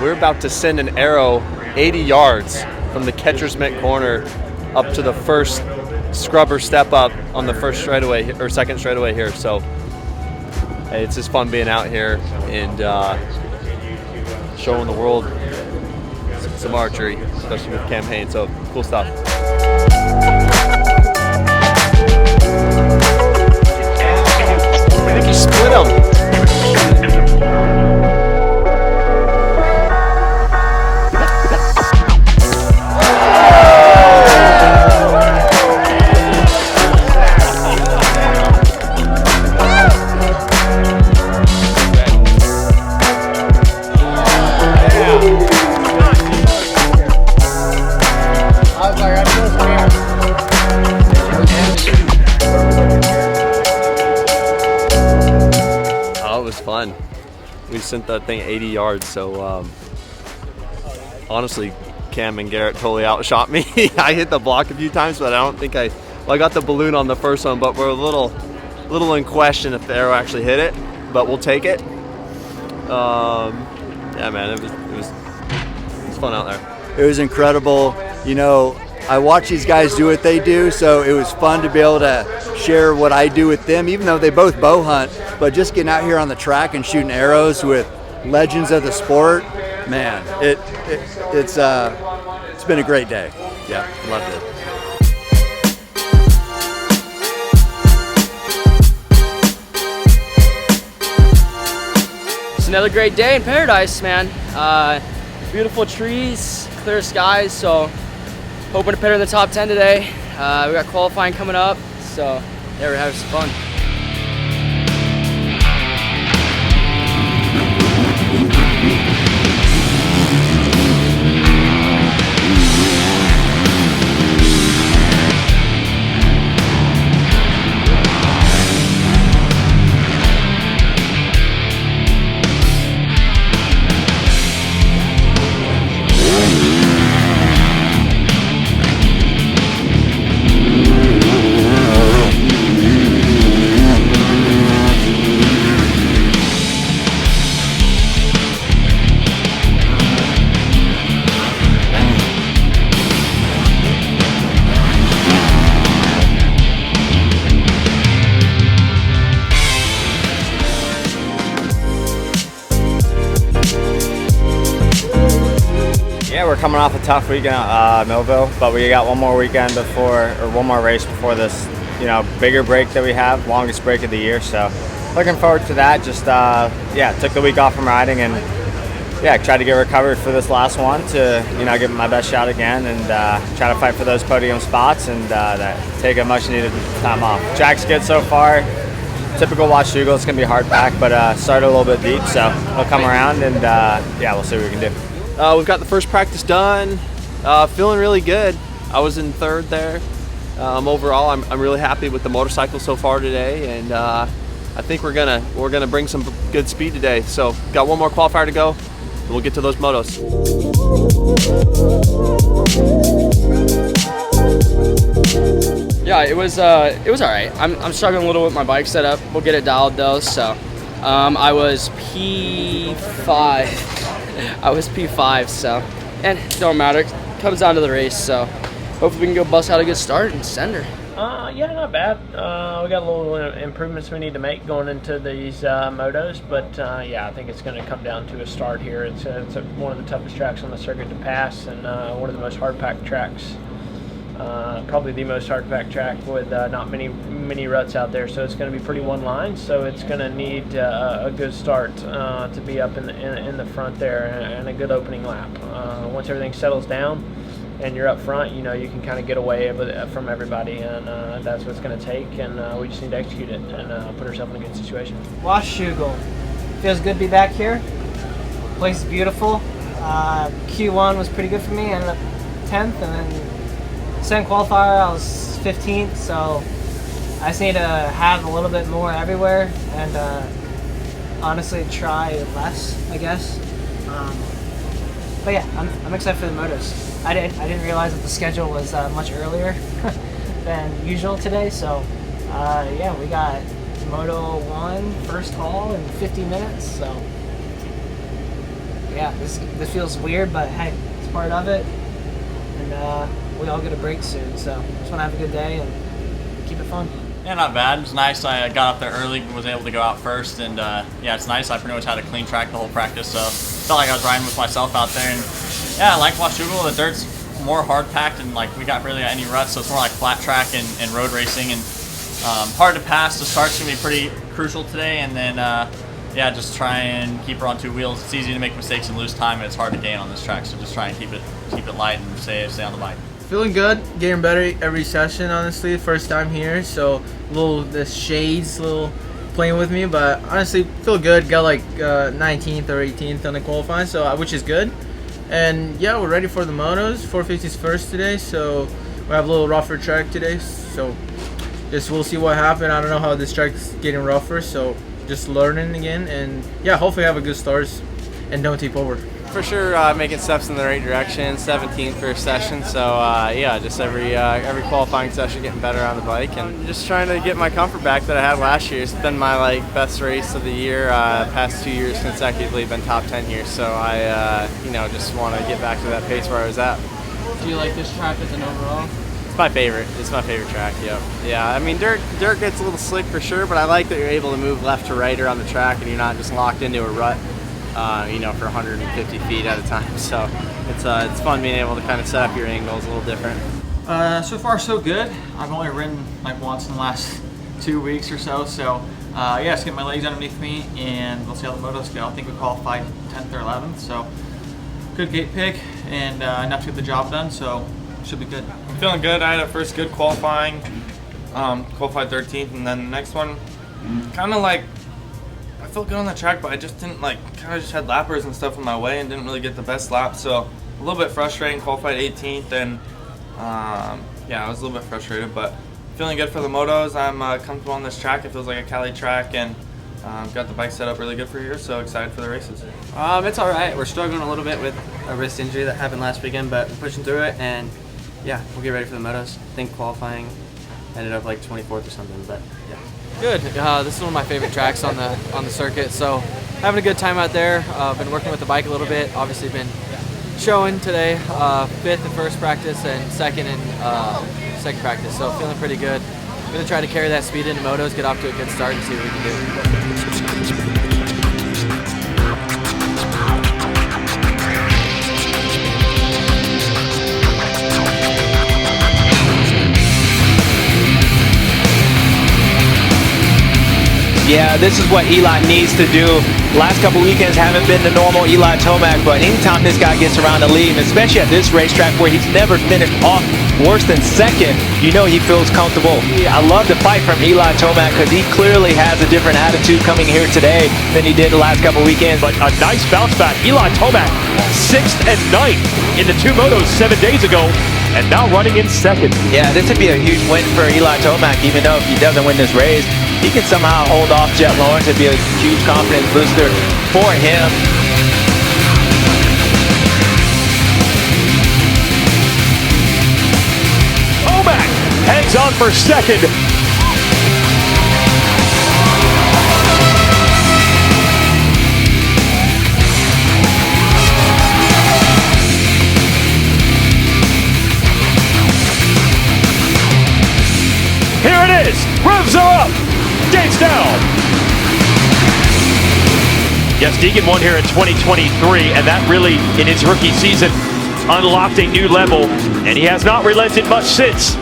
We're about to send an arrow 80 yards from the catcher's mitt corner up to the first scrubber step up on the first straightaway or second straightaway here. So hey, it's just fun being out here and showing the world some archery, especially with campaign. So cool stuff. I think you split them. Fun. We sent that thing 80 yards, so honestly, Cam and Garrett totally outshot me. I hit the block a few times, but I don't think I got the balloon on the first one, but we're a little in question if the arrow actually hit it, but we'll take it. Yeah, man, it was fun out there. It was incredible. You know, I watch these guys do what they do, so it was fun to be able to share what I do with them, even though they both bow hunt. But just getting out here on the track and shooting arrows with legends of the sport, man, it's been a great day. Yeah, loved it. It's another great day in paradise, man. Beautiful trees, clear skies, so hoping to pit in the top 10 today. We got qualifying coming up, so yeah, we're having some fun. Yeah, we're coming off a tough weekend at Millville, but we got one more weekend before, or one more race before this, you know, bigger break that we have, longest break of the year. So looking forward to that. Just yeah, took the week off from riding and yeah, tried to get recovered for this last one to, you know, give it my best shot again and try to fight for those podium spots and take a much needed time off. Track's good so far. Typical Washougal, it's gonna be a hard pack, but started a little bit deep, so we'll come around and yeah, we'll see what we can do. We've got the first practice done. Feeling really good. I was in third there. Overall, I'm really happy with the motorcycle so far today, and I think we're gonna bring some good speed today. So got one more qualifier to go, and we'll get to those motos. Yeah, it was all right. I'm struggling a little with my bike setup. We'll get it dialed though. So I was P5. I was P5, so, and it don't matter. It comes down to the race, so hopefully we can go bust out a good start and send her. Yeah, not bad. We got a little improvements we need to make going into these motos, but yeah, I think it's going to come down to a start here. It's one of the toughest tracks on the circuit to pass, and one of the most hard-packed tracks. Probably the most hard-packed track with not many ruts out there, so it's going to be pretty one line. So it's going to need a good start to be up in the front there and a good opening lap. Once everything settles down and you're up front, you know, you can kind of get away from everybody, and that's what it's going to take. And we just need to execute it and put ourselves in a good situation. Washougal, feels good to be back here. The place is beautiful. Q1 was pretty good for me. I ended up 10th, and then second qualifier, I was 15th, so I just need to have a little bit more everywhere and honestly try less, I guess. But yeah, I'm excited for the motos. I didn't realize that the schedule was much earlier than usual today, so yeah, we got Moto 1 first call in 50 minutes, so yeah, this feels weird, but hey, it's part of it, and we all get a break soon, so just want to have a good day and keep it fun. Yeah, not bad. It was nice. I got up there early and was able to go out first, and yeah, it's nice. I pretty much had a clean track the whole practice, so felt like I was riding with myself out there. And yeah, I like Washougal. The dirt's more hard packed, and like we got really any ruts, so it's more like flat track and road racing, and hard to pass. The start's gonna be pretty crucial today, and then yeah, just try and keep her on 2 wheels. It's easy to make mistakes and lose time, and it's hard to gain on this track, so just try and keep it light and stay on the bike. Feeling good, getting better every session, honestly. First time here, so the shades playing with me, but honestly feel good. Got like 19th or 18th on the qualifying, so which is good. And yeah, we're ready for the motos. 450's first today, so we have a little rougher track today, so just we'll see what happens. I don't know how this track's getting rougher, so just learning again, and yeah, hopefully have a good start and don't tip over. For sure, making steps in the right direction. 17th first session, so yeah, just every qualifying session getting better on the bike, and just trying to get my comfort back that I had last year. It's been my best race of the year. Past 2 years consecutively, been top 10 here, so I just want to get back to that pace where I was at. Do you like this track as an overall? It's my favorite. It's my favorite track. Yep. Yeah. I mean, dirt gets a little slick for sure, but I like that you're able to move left to right around the track, and you're not just locked into a rut. For 150 feet at a time. So it's fun being able to kind of set up your angles a little different. So far so good. I've only ridden like once in the last 2 weeks or so. So yeah, just get my legs underneath me and we'll see how the motos go. I think we qualified 10th or 11th. So good gate pick and enough to get the job done. So should be good. I'm feeling good. I had a first good qualifying, qualified 13th, and then the next one, kind of like. I felt good on the track, but I just didn't kind of just had lappers and stuff in my way and didn't really get the best lap. So a little bit frustrating. Qualified 18th, and yeah, I was a little bit frustrated, but feeling good for the motos. I'm comfortable on this track. It feels like a Cali track, and got the bike set up really good for here. So excited for the races. It's all right. We're struggling a little bit with a wrist injury that happened last weekend, but we're pushing through it, and yeah, we'll get ready for the motos. I think qualifying ended up like 24th or something, but yeah. Good. This is one of my favorite tracks on the circuit, so having a good time out there. Been working with the bike a little bit. Obviously been showing today, 5th in first practice and 2nd in second practice, so feeling pretty good. I'm going to try to carry that speed into motos, get off to a good start, and see what we can do. Yeah, this is what Eli needs to do. Last couple weekends haven't been the normal Eli Tomac, but anytime this guy gets around the lead, and especially at this racetrack where he's never finished off worse than second, you know he feels comfortable. I love the fight from Eli Tomac because he clearly has a different attitude coming here today than he did the last couple weekends. But a nice bounce back. Eli Tomac, 6th and 9th in the 2 motos 7 days ago, and now running in 2nd. Yeah, this would be a huge win for Eli Tomac, even though if he doesn't win this race, he can somehow hold off Jet Lawrence. It'd be a huge confidence booster for him. Tomac hangs on for 2nd. Here it is. Revs are up. Gates down. Yes, Deegan won here in 2023, and that really, in his rookie season, unlocked a new level, and he has not relented much since.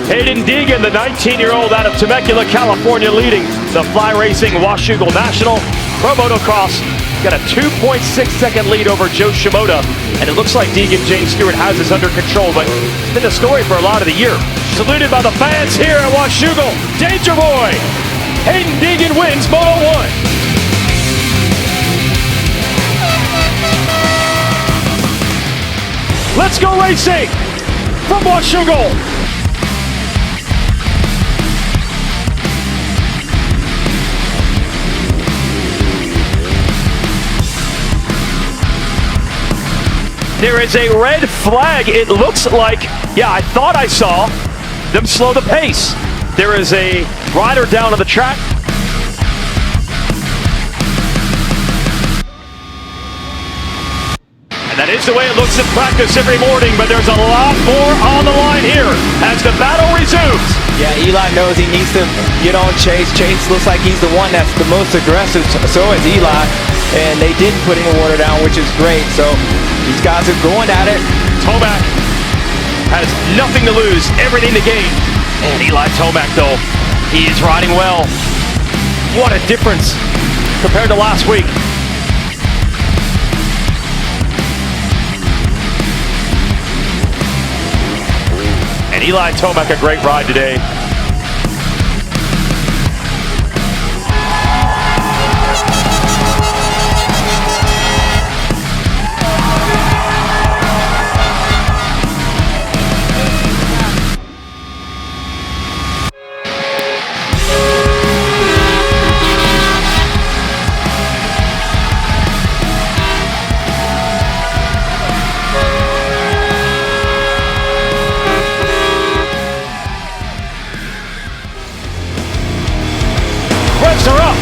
Haiden Deegan, the 19-year-old out of Temecula, California, leading the Fly Racing Washougal National Pro Motocross. Got a 2.6-second lead over Joe Shimoda, and it looks like Deegan James Stewart has this under control, but it's been a story for a lot of the year. Saluted by the fans here at Washougal. Danger Boy! Haiden Deegan wins Moto 1. Let's go racing from Washougal. There is a red flag. It looks like, yeah, I thought I saw them slow the pace. There is a rider down on the track. And that is the way it looks in practice every morning, but there's a lot more on the line here as the battle resumes. Yeah, Eli knows he needs to get on Chase. Chase looks like he's the one that's the most aggressive, so is Eli. And they didn't put any water down, which is great. So these guys are going at it. Tomac has nothing to lose, everything to gain. And Eli Tomac, though, he is riding well. What a difference compared to last week. And Eli Tomac, a great ride today. Revs are up.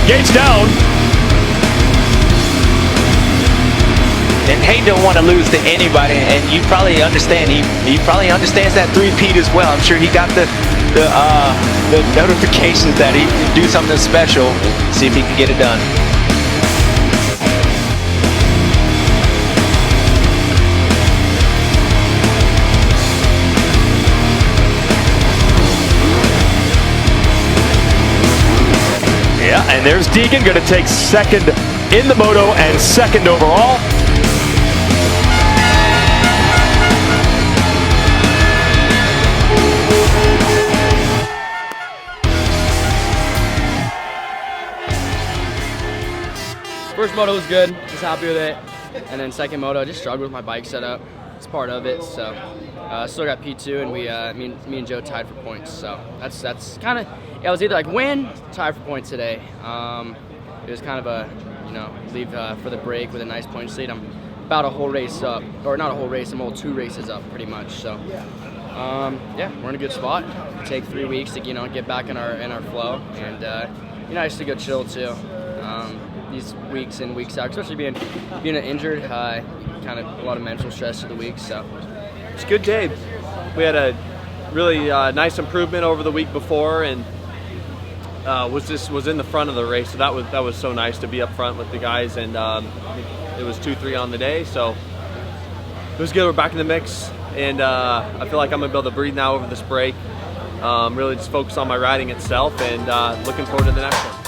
Gates down. And Haiden don't want to lose to anybody, and you probably understand. He probably understands that three-peat as well. I'm sure he got the notifications that he can do something special. See if he can get it done. Yeah, and there's Deegan, going to take second in the Moto and second overall. First moto was good, just happy with it. And then second moto, I just struggled with my bike setup. It's part of it, so still got P2, and me and Joe tied for points. So that's kind of, yeah, it was either like win, tie for points today. It was kind of a, leave for the break with a nice point lead. I'm about a whole race up, or not a whole race, I'm all 2 races up pretty much. So yeah, we're in a good spot. It'll take 3 weeks to get back in our flow, and nice to go chill too. These weeks and weeks out, especially being injured, kind of a lot of mental stress through the week. So it's a good day. We had a really nice improvement over the week before, and was in the front of the race. So that was so nice to be up front with the guys, and it was 2-3 on the day. So it was good. We're back in the mix, and I feel like I'm gonna be able to breathe now over this break. Really just focus on my riding itself, and looking forward to the next one.